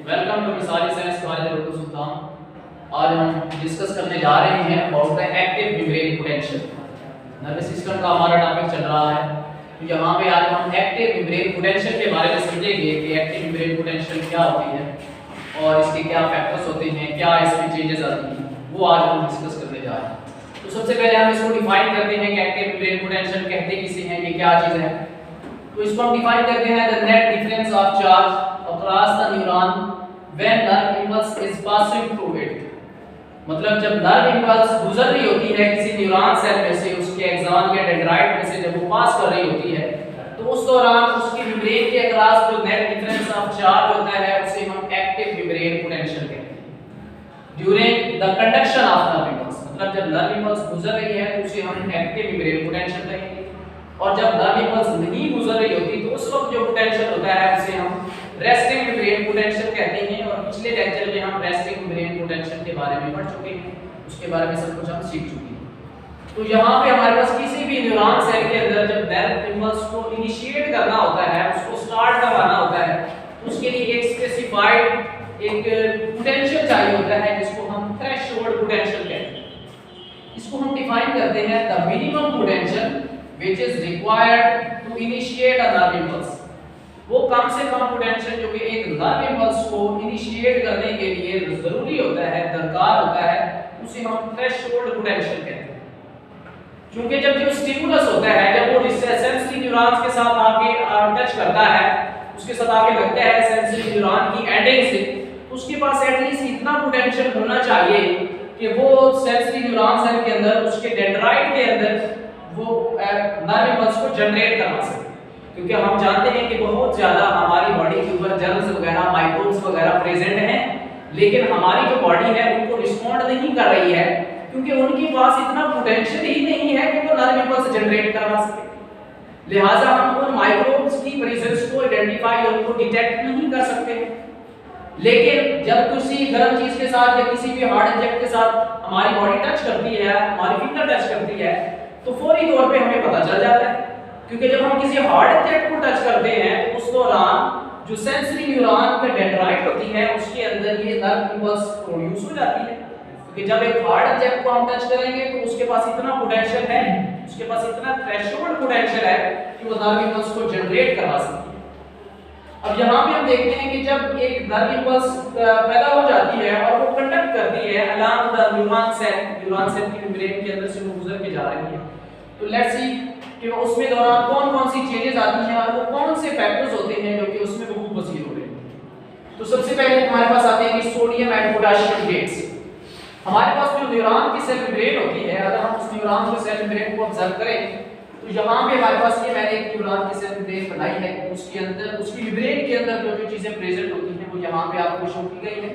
Welcome to Misali science college Urdu Sultan. आज हम discuss करने जा रहे हैं about the active membrane potential. Nervous system का हमारा टॉपिक चल रहा है, तो यहाँ पे आज हम एक्टिव मेम्ब्रेन पोटेंशियल के बारे में समझेंगे कि एक्टिव मेम्ब्रेन पोटेंशियल क्या होती है और इसके क्या फैक्टर्स होते हैं, क्या इसमें चेंजेस आती हैं, वो आज हम डिस्कस करने जा रहे हैं। तो सबसे पहले हम इसको डिफाइन करते हैं कि एक्टिव मेम्ब्रेन पोटेंशियल कहते किसे हैं, ये क्या चीज़ है। तो इसको हम डिफाइन करते हैं the net difference of charge across the neuron when nerve impulse is passing through it। मतलब जब नर्व इंपल्स गुजर रही होती है किसी न्यूरॉन सेल में से, उसके एक्सॉन या डेंड्राइट में से जब वो पास कर रही होती है, तो उस दौरान उसकी मेम्ब्रेन के अक्रॉस जो नेट डिफरेंस ऑफ चार्ज होता है उसे हम एक्टिव मेम्ब्रेन पोटेंशियल कहते हैं during the conduction of nerve impulse. मतलब जब नर्व इंपल्स गुजर रही है तो उसे हम एक्टिव मेम्ब्रेन पोटेंशियल कहेंगे, और जब नर्व इंपल्स नहीं गुजर रही होती तो उस वक्त जो पोटेंशियल होता है उसे हम रेस्टिंग मेम्ब्रेन पोटेंशियल कहते हैं। और पिछले लेक्चर में हम रेस्टिंग मेम्ब्रेन पोटेंशियल के बारे में पढ़ चुके हैं, उसके बारे में सब कुछ हम सीख चुके हैं। तो यहाँ पे हमारे पास किसी भी न्यूरॉन सेल के अंदर जब नर्व इंपल्स को इनिशिएट करना होता है, उसको स्टार्ट करवाना होता है, तो उसके लिए एक स्पेसिफाइड एक पोटेंशियल चाहिए होता है जिसको हम थ्रेशोल्ड पोटेंशियल कहते हैं। इसको हम डिफाइन करते हैं the minimum potential which is required to initiate a nerve impulse। वो कम से कम पोटेंशियल जो कि एक नर्व इंपल्स को इनिशिएट करने के लिए जरूरी होता है, दरकार होता है, उसे हम थ्रेशोल्ड पोटेंशियल कहते हैं। क्योंकि जब जो स्टिमुलस होता है, जब वो सेंसरी न्यूरॉन्स के साथ आके टच करता है, उसके साथ आके लगता है सेंसरी न्यूरॉन की एंडिंग से, तो उसके पास एटलीस्ट इतना पोटेंशियल होना चाहिए कि वो सेंसरी न्यूरॉन सेल के अंदर, उसके डेंड्राइट के अंदर वो नर्व इंपल्स को जनरेट करवा सके। क्योंकि हम जानते हैं कि बहुत ज्यादा हमारी बॉडी के ऊपर जर्म्स वगैरह, माइक्रोब्स वगैरह प्रेजेंट हैं, लेकिन हमारी जो बॉडी है उनको रिस्पॉन्ड नहीं कर रही है क्योंकि उनके पास इतना पोटेंशियल ही नहीं है कि वो नर्व इंपल्स जनरेट करवा सके। लिहाजा हम उन माइक्रोब्स की प्रेजेंस को आइडेंटिफाई और उनको डिटेक्ट नहीं कर सकते। लेकिन जब किसी गर्म चीज के साथ या किसी भी हार्ड ऑब्जेक्ट के साथ हमारी बॉडी टच करती है, हमारी फिंगर टच करती है, तो फौरी तौर पे हमें पता चल जाता है। क्योंकि जब हम किसी हार्ड ऑब्जेक्ट को टच करते हैं तो उस दौरान जो सेंसरी न्यूरॉन का डेंड्राइट होती है उसके अंदर ये नर्व इंपल्स प्रोड्यूस हो जाती है। क्योंकि जब एक हार्ड ऑब्जेक्ट को हम टच करेंगे तो उसके पास इतना पोटेंशियल है, उसके पास इतना थ्रेशोल्ड पोटेंशियल है कि वो नर्व इंपल्स को जनरेट करवा सकती है। अब यहाँ पे हम देखते हैं कि जब एक नर्व इंपल्स पैदा हो जाती है और वो कंडक्ट करती है अलोंग द न्यूरॉन सेल की मेम्ब्रेन के अंदर से वो गुजर के जा रही है, तो लेट्स सी कि उसमें दौरान कौन-कौन सी चेंजेस आती हैं और वो कौन से फैक्टर्स होते हैं जो कि उसमें वकूफ पजीर हो रहे हैं। तो सबसे पहले हमारे पास आते हैं कि सोडियम एंड पोटेशियम गेट्स। हमारे पास जो न्यूरॉन की सेल मेम्ब्रेन होती है, अगर हम उस न्यूरॉन की सेल मेम्ब्रेन को ऑब्जर्व करें तो यहाँ पे हमारे पास ये मैंने एक न्यूरॉन की सेल मेम्ब्रेन बनाई है, उसके अंदर उसकी मेम्ब्रेन के अंदर जो चीजें प्रेजेंट होती हैं वो यहाँ पे आपको शो की गई है।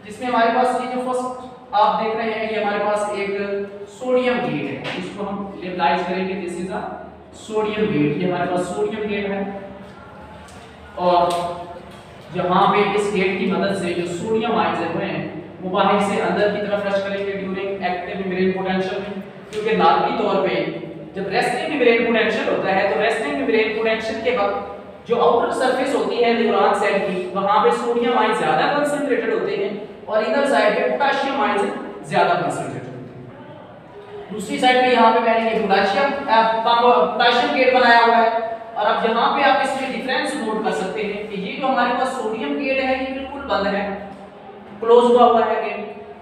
जिसमें हमारे पास ये जो फर्स्ट आप देख रहे हैं, ये हमारे पास एक सोडियम गेट है, इसको हम लेबलाइज करेंगे, this is a sodium gate. ये हमारे पास सोडियम गेट है और यहाँ पे इस गेट की मदद से जो सोडियम आयंस हैं वो बाहर से अंदर की तरफ रश करेंगे ड्यूरिंग एक्टिव मेम्ब्रेन पोटेंशियल में। क्योंकि नार्वी तौर पे जब रेस्टिंग मेम्ब्रेन पोटेंशियल होता है तो रेस्टिंग मेम्ब्रेन पोटेंशियल के वक्त जो आउटर सरफेस होती है न्यूरॉन सेल की, वहां पे सोडियम आयंस ज्यादा कंसंट्रेटेड होते हैं और इधर साइड पे पोटेशियम आयंस ज्यादा कंसंट्रेटेड होते हैं। दूसरी साइड पे यहाँ पे मैंने ये पोटेशियम गेट बनाया हुआ है और अब यहाँ पे आप इसमें डिफरेंस नोट कर सकते हैं कि ये जो हमारे पास सोडियम गेट है ये बिल्कुल बंद है, क्लोज हुआ है गेट,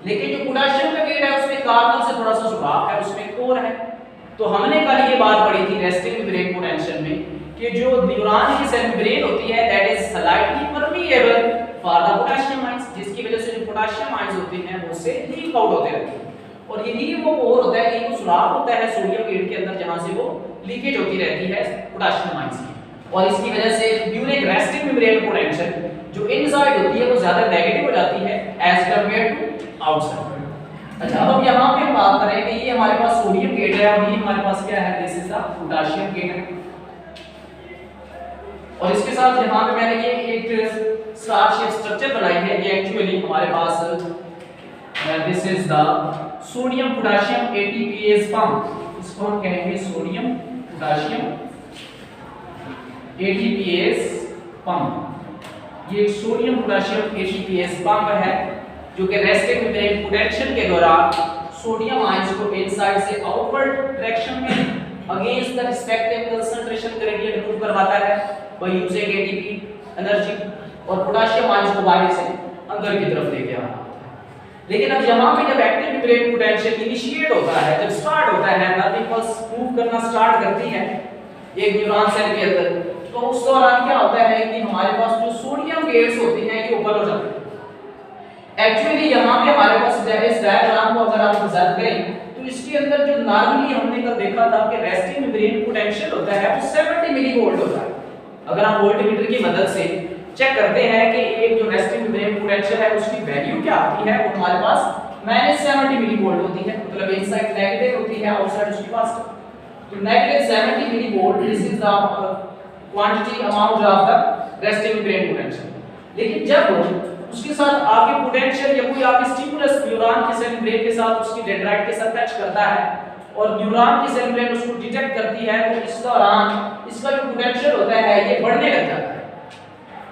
लेकिन जो पोटेशियम का गेट है उसमें कार्बन से थोड़ा सा सुराख है, उसमें कोर है। तो हमने कल ये बात पढ़ी थी रेस्टिंग मेम्ब्रेन पोटेंशियल में कि जो न्यूरॉन की सेल मेम्ब्रेन होती है that is slightly permeable for the potassium ions, जिसकी वजह से जो पोटेशियम आयंस होते हैं वो से लीक आउट होते रहते हैं। और यही वो कोर होता है, यही वो सुराख होता है सोडियम गेट के अंदर जहां से वो लीकेज होती रहती है पोटेशियम आयंस की। और इसकी वजह से ड्यूरिंग रेस्टिंग मेम्ब्रेन पोटेंशियल जो इनसाइड होती है वो ज्यादा नेगेटिव हो जाती है एज कंपेयर टू आउटसाइड। अच्छा, अब हम यहाँ पे बात करें कि ये हमारे पास सोडियम गेट है और ये हमारे पास क्या है, this is the potassium gate है। और इसके साथ यहाँ पे मैंने ये एक स्टार शेप स्ट्रक्चर बनाई है, ये एक्चुअली हमारे पास this is the sodium potassium ATPase pump, इसको हम कहेंगे सोडियम पोटेशियम एटीपीएस पंप। ये सोडियम पोटेशियम ATPase पंप है जो कि रेस्टिंग मेम्ब्रेन पोटेंशियल के दौरान सोडियम आयंस को इनसाइड से आउटवर्ड डायरेक्शन में against the respective concentration gradient move करवाता है बाय यूजिंग ATP एनर्जी, और पोटेशियम आयंस को बाहर से अंदर की तरफ लेके आना। लेकिन अब यहाँ पे जब एक्टिव मेम्ब्रेन पोटेंशियल इनिशिएट होता है, जब स्टार्ट होता है, नर्व इम्पल्स मूव करना स्टार्ट करती है एक न्यूरॉन सेल के अंदर, तो उस दौरान क्या होता है कि हमारे पास जो सोडियम गेट्स होती हैं ये ओपन हो जाती है। एक्चुअली यहाँ पे हमारे पास इस डायग्राम को अगर आप ऑब्जर्व करें तो इसके अंदर जो नॉर्मली हमने कल देखा था कि रेस्टिंग मेम्ब्रेन पोटेंशियल होता है वो 70 मिलीवोल्ट होता है। अगर हम वोल्टमीटर की मदद से चेक करते हैं कि एक जो रेस्टिंग मेम्ब्रेन पोटेंशियल है उसकी वैल्यू क्या आती है, वो हमारे पास -70 मिलीवोल्ट होती है, मतलब इनसाइड नेगेटिव होती है, आउटसाइड उसके पास तो -70 millivolt this is the quantity amount of the resting membrane potential. लेकिन जब उसके साथ आपके पोटेंशियल या कोई आपके स्टिमुलस न्यूरॉन के सेल मेम्ब्रेन के साथ उसकी डेंड्राइट के साथ टच करता है और न्यूरॉन की सेल मेम्ब्रेन उसको डिटेक्ट करती है, तो इस दौरान इसका जो पोटेंशियल होता है ये बढ़ने लग जाता है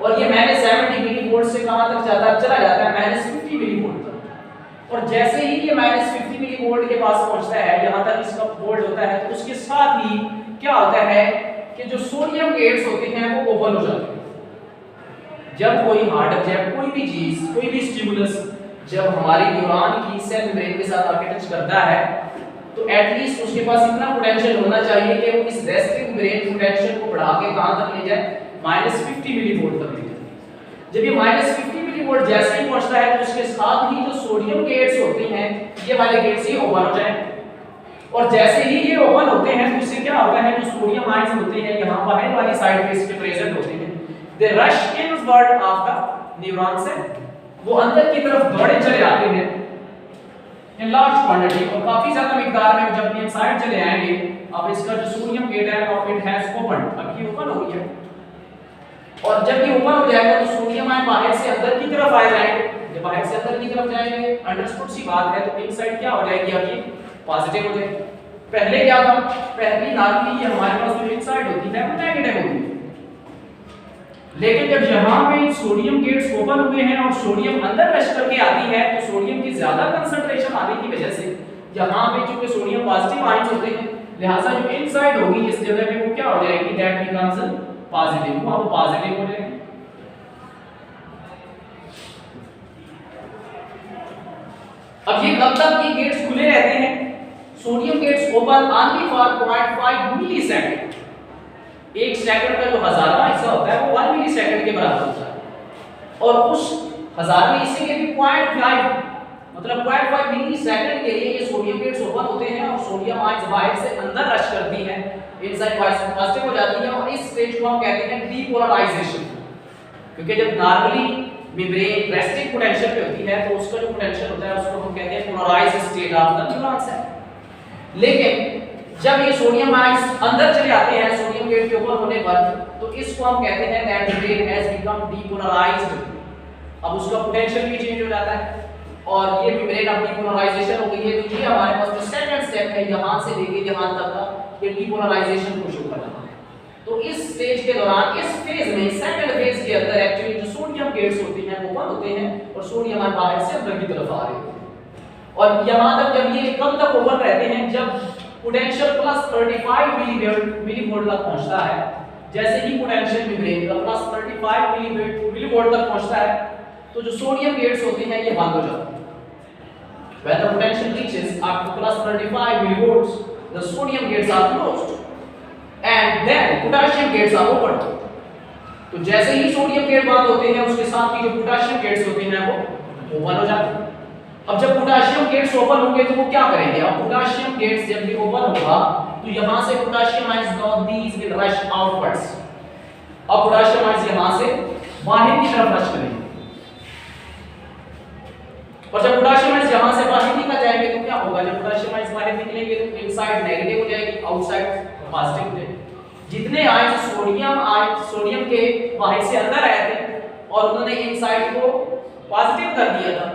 और ये -70 मिलीवोल्ट से कहां तक चला जाता है -50 मिलीवोल्ट तक। और जैसे ही ये -50 मिलीवोल्ट के पास पहुंचता है, यहां तक इसका वोल्ट होता है, तो उसके साथ ही क्या होता है कि जो सोडियम गेट्स होते हैं वो ओपन हो जाते हैं। जब कोई हार्ड ऑब्जेक्ट, कोई भी चीज, कोई भी स्टिमुलस जब हमारी न्यूरॉन की सेल मेम्ब्रेन के साथ आके टच करता है तो एटलीस्ट उसके पास इतना पोटेंशियल होना चाहिए कि वो इस रेस्टिंग मेम्ब्रेन पोटेंशियल को बढ़ा के कहां तक ले जाए, -50 मिलीवोल्ट तक ले जाए। जब ये -50 मिलीवोल्ट जैसे ही पहुंचता है तो उसके साथ ही जो सोडियम गेट्स होते हैं ये वाले गेट्स ही ओपन हो जाए, और जैसे ही ये ओपन होते हैं तो इससे क्या होता है, जो सोडियम आयंस होते हैं यहां बाहर वाली साइड पे इसके प्रेजेंट होते हैं, they rush inward of the neuron cell, वो अंदर की तरफ दौड़े चले आते हैं इन लार्ज क्वांटिटी, और काफी ज्यादा मिकदार में जब ये इनसाइड चले आएंगे। अब इसका जो सोडियम गेट है अब इट हैज ओपन, अब ये ओपन हो गया, और जब ये ओपन हो जाएगा तो सोडियम आयन बाहर से अंदर की तरफ आ जाएंगे। जब बाहर से अंदर की तरफ जाएंगे, अंडरस्टूड सी बात है, तो इनसाइड क्या हो जाएगी, अब ये पॉजिटिव हो जाएगी। पहले क्या था, पहली नॉर्मली ये हमारे पास जो इनसाइड होती है वो नेगेटिव होती है, लेकिन जब यहाँ पे सोडियम गेट्स ओपन हुए हैं और सोडियम अंदर रश करके आती है, तो सोडियम की ज्यादा कंसंट्रेशन आने की वजह से यहाँ पे चूंकि सोडियम पॉजिटिव आयंस होते हैं, लिहाजा जो इनसाइड होगी इस जगह पे वो क्या हो जाएगी, दैट बिकम्स पॉजिटिव, वो अब पॉजिटिव हो जाएगी। अब ये कब तक ये गेट्स खुले रहते हैं, sodium gates open only for 0.5 millisecond. एक सेकंड का जो हजारवां हिस्सा होता है वो 1 मिलीसेकंड के बराबर होता है, और उस हजारवें हिस्से के भी 0.5 मतलब 0.5 मिलीसेकंड के लिए ये सोडियम गेट्स ओपन होते हैं और सोडियम आयंस बाहर से अंदर रश करती हैं, इनसाइड पॉजिटिव हो जाती है, और इस स्टेज को हम कहते हैं डीपोलराइजेशन। क्योंकि जब नॉर्मली मेम्ब्रेन रेस्टिंग पोटेंशियल पे होती है तो उसका जो पोटेंशियल होता है उसको हम कहते हैं polarised state of the neuron cell. लेकिन जब ये सोडियम आयंस अंदर चले आते हैं सोडियम गेट के ऊपर होने पर, तो इसको हम कहते हैं that membrane has become depolarised. अब उसका पोटेंशियल भी चेंज हो जाता है और ये मेम्ब्रेन अब डीपोलराइजेशन हो गई है। तो ये हमारे पास जो सेकंड स्टेप है यहां से लेके यहां तक का ये डीपोलराइजेशन को शो करना है। तो इस स्टेज के दौरान, इस फेज में, सेकंड फेज के अंदर एक्चुअली जो सोडियम गेट्स होते हैं वो बंद होते हैं और सोडियम बाहर से अंदर की तरफ आ रहे होते हैं। और यहां तक जब ये कब तक ओपन रहते हैं, जब पोटेंशियल प्लस 35 मिलीवोल्ट तक पहुंचता है। जैसे ही पोटेंशियल मेम्ब्रेन का प्लस 35 मिलीवोल्ट तक पहुंचता है तो जो सोडियम गेट्स होते हैं ये बंद हो जाते हैं। When the potential reaches up to plus 35 millivolts, the sodium gates are closed and then potassium gates are opened. तो जैसे ही सोडियम गेट बंद होते हैं उसके साथ ही जो पोटेशियम गेट्स होते हैं वो ओपन हो जाते हैं। अब जब पोटेशियम गेट्स ओपन होंगे तो वो क्या करेंगे, अब पोटेशियम गेट्स जब भी ओपन होगा तो यहां से potassium ions these will rush outwards. अब पोटेशियम आयंस यहां से बाहर की तरफ रश करेंगे और जब पोटेशियम आयंस यहां से बाहर निकल जाएंगे तो क्या होगा, जब पोटेशियम आयंस बाहर निकलेंगे तो इनसाइड नेगेटिव हो जाएगी, आउटसाइड पॉजिटिव हो जाएगी। जितने आयंस सोडियम के बाहर से अंदर आए थे और उन्होंने इनसाइड को पॉजिटिव कर दिया था,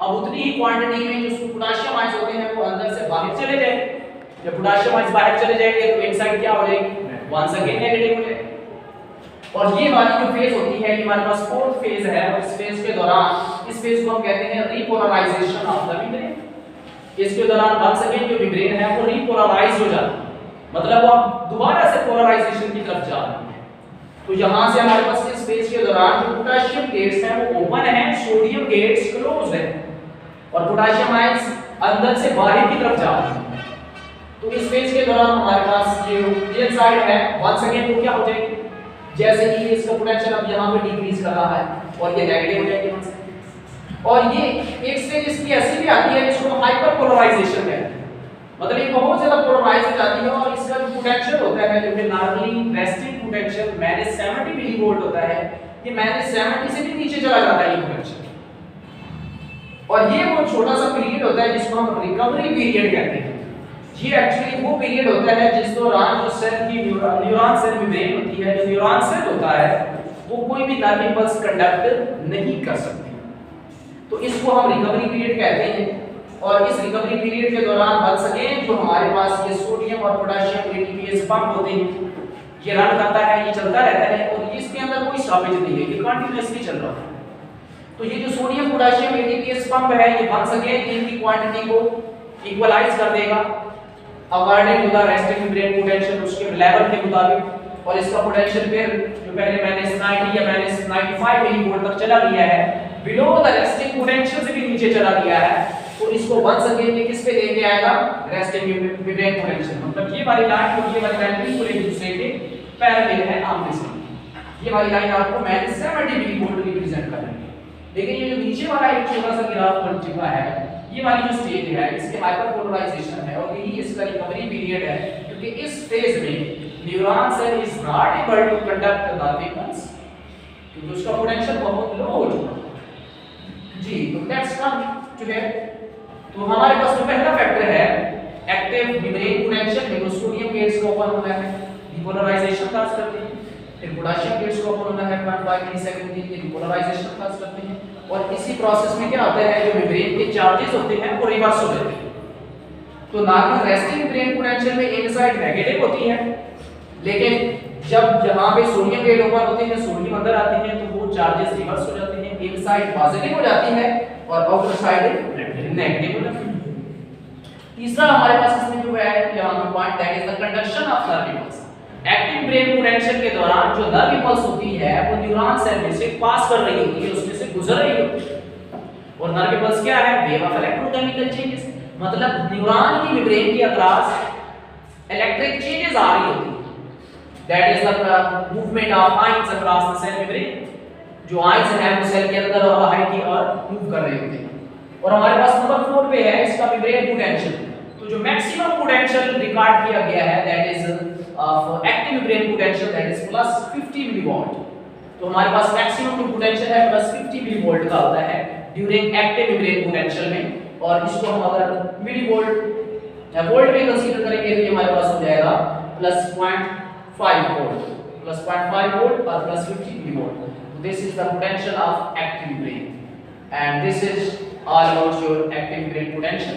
अब उतनी ही क्वांटिटी में जो पोटेशियम आयंस होते हैं वो अंदर से बाहर चले जाएंगे। जब पोटेशियम आयंस बाहर चले जाएंगे तो इनसाइड क्या हो जाएगी, वंस अगेन नेगेटिव हो जाएगी। और ये वाली जो फेज होती है, ये हमारे पास फोर्थ फेज है, और इस फेज के दौरान, इस फेज को हम कहते हैं रिपोलराइजेशन ऑफ द मेम्ब्रेन। इसके दौरान वंस अगेन जो मेम्ब्रेन है वो रिपोलराइज हो जाती है, मतलब वो अब दोबारा से पोलराइजेशन की तरफ जा रही है। तो यहां से हमारे पास इस फेज के दौरान जो पोटेशियम गेट्स हैं वो ओपन है, सोडियम गेट्स क्लोज है, और पोटेशियम आयंस अंदर से बाहर की तरफ जा रही है। तो इस फेज के दौरान हमारे पास जो ये साइड है वंस अगेन वो क्या हो जाएगी, जैसे कि इसका पोटेंशियल अब यहां पे डिक्रीज कर रहा है और ये नेगेटिव हो जाएगी वंस अगेन। और ये एक स्टेज इसकी ऐसी भी आती है जिसको हाइपर पोलराइजेशन कहते हैं, मतलब ये बहुत ज्यादा पोलराइज हो जाती है, और इसका जो पोटेंशियल होता है जो कि नॉर्मली रेस्टिंग पोटेंशियल -70 मिलीवोल्ट होता है, ये -70 से भी नीचे चला जाता है ये पोटेंशियल। और ये वो छोटा सा पीरियड होता है जिसको हम रिकवरी पीरियड कहते हैं। ये एक्चुअली वो पीरियड होता है जिस दौरान जो सेल की न्यूरॉन सेल मेम्ब्रेन होती है, जो न्यूरॉन सेल होता है वो कोई भी नर्व इम्पल्स कंडक्ट नहीं कर सकती, तो इसको हम रिकवरी पीरियड कहते हैं। और इस रिकवरी पीरियड के दौरान वंस अगेन जो हमारे पास ये सोडियम और पोटेशियम एटीपीएस पंप होते हैं, ये रन करता है, ये चलता रहता है, और इसके अंदर कोई स्टॉपेज नहीं है, ये कंटीन्यूअसली चल रहा है। तो ये जो सोडियम पोटेशियम एटीपीएस पंप है ये वंस अगेन इनकी क्वांटिटी को इक्वलाइज कर देगा according to the resting membrane potential, उसके लेवल के मुताबिक, और इसका पोटेंशियल फिर जो पहले मैंने 90 या मैंने 95 मिलीवोल्ट तक चला गया है, बिलो द रेस्टिंग पोटेंशियल से भी नीचे चला गया है, तो इसको वंस अगेन ये किस पे लेके आएगा, रेस्टिंग मेम्ब्रेन पोटेंशियल। मतलब ये वाली लाइन और ये वाली लाइन बिल्कुल एक दूसरे के पैरेलल है, आमने सामने। ये वाली लाइन आपको मैंने 70 मिलीवोल्ट रिप्रेजेंट कर रही है, लेकिन ये जो नीचे वाला एक छोटा सा ग्राफ बन चुका है, ये वाली जो स्टेज है इसके हाइपरपोलराइजेशन है, और यही इसका रिकवरी पीरियड है, क्योंकि इस फेज में neuron cell is not able to conduct the impulse, क्योंकि उसका पोटेंशियल बहुत लो हो चुका है। जी, तो लेट्स कम टू हियर। तो हमारे पास जो पहला फैक्टर है एक्टिव मेम्ब्रेन पोटेंशियल में, सोडियम गेट्स को ओपन होना है, रिपोलराइजेशन काज करते हैं, फिर पोटेशियम गेट्स को ओपन होना है 0.5 मिलीसेकंड के लिए, रिपोलराइजेशन काज करते हैं, और इसी प्रोसेस में क्या होता है जो मेम्ब्रेन के चार्जेस होते हैं वो रिवर्स हो जाते हैं। तो नॉर्मल रेस्टिंग मेम्ब्रेन पोटेंशियल में इनसाइड नेगेटिव होती है, लेकिन जब जहां पे सोडियम गेट ओपन होते हैं, सोडियम अंदर आते हैं, तो वो चार्जेस रिवर्स हो जाते हैं, इनसाइड पॉजिटिव हो जाती है और आउटर साइड नेगेटिव हो जाती है। तीसरा हमारे पास इसमें जो है यहां पे point that is the conduction of nerve impulse. Active brain potential के दौरान जो नर्व इम्पल्स होती है वो न्यूरॉन सेल में से पास कर रही होती है, उसमें से गुजर रही होती है, और नर्व इम्पल्स क्या है, वेव ऑफ इलेक्ट्रोकेमिकल चेंजेस, मतलब न्यूरॉन की मेम्ब्रेन के अक्रॉस इलेक्ट्रिक चेंजेस आ रही होती है, that is the movement of ions across the cell membrane. जो आयंस है वो सेल के अंदर और बाहर की ओर मूव कर रहे होते हैं। और हमारे पास नंबर 4 पे है इसका मेम्ब्रेन पोटेंशियल। तो जो मैक्सिमम पोटेंशियल रिकॉर्ड किया गया है that is of active membrane potential that is +50 millivolt. तो हमारे पास मैक्सिमम जो पोटेंशियल है +50 मिलीवोल्ट का होता है ड्यूरिंग एक्टिव मेम्ब्रेन पोटेंशियल में, और इसको हम अगर मिलीवोल्ट या वोल्ट में कंसीडर करेंगे तो ये हमारे पास हो जाएगा +0.5 वोल्ट, +0.5 वोल्ट और +50 millivolt. So this is the potential of active brain, and this is all about your active brain potential.